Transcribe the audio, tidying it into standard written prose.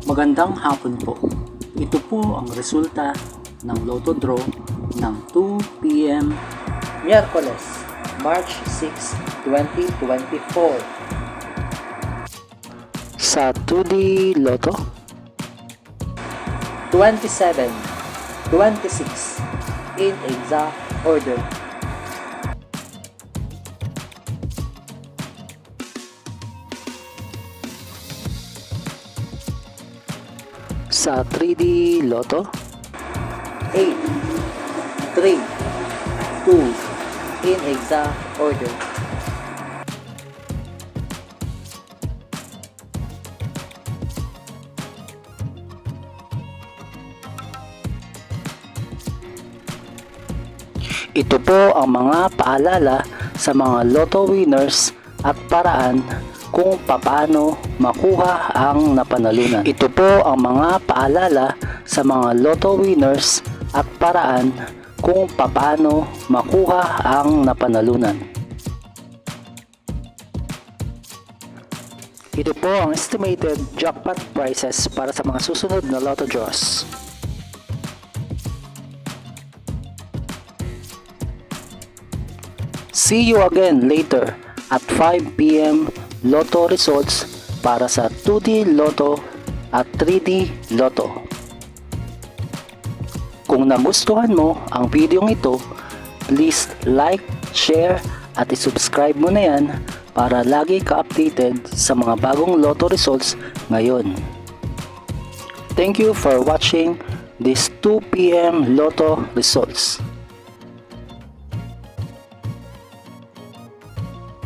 Magandang hapon po. Ito po ang resulta ng Lotto Draw ng 2 p.m. Miyerkules, March 6, 2024. sa 2D Lotto. 27, 26, in exact order. Sa 3D Lotto. 8, 3, 2, in exact order. Ito po ang mga paalala sa mga Lotto winners at paraan kung papaano makuha ang napanalunan. Ito po ang mga paalala sa mga Lotto winners at paraan kung papaano makuha ang napanalunan. Ito po ang estimated jackpot prices para sa mga susunod na Lotto draws. See you again later at 5 p.m. Lotto results para sa 2D Lotto at 3D Lotto. Kung nagustuhan mo ang video ito, please like, share at isubscribe mo na yan para lagi ka-updated sa mga bagong Lotto results ngayon. Thank you for watching this 2 p.m. Lotto results.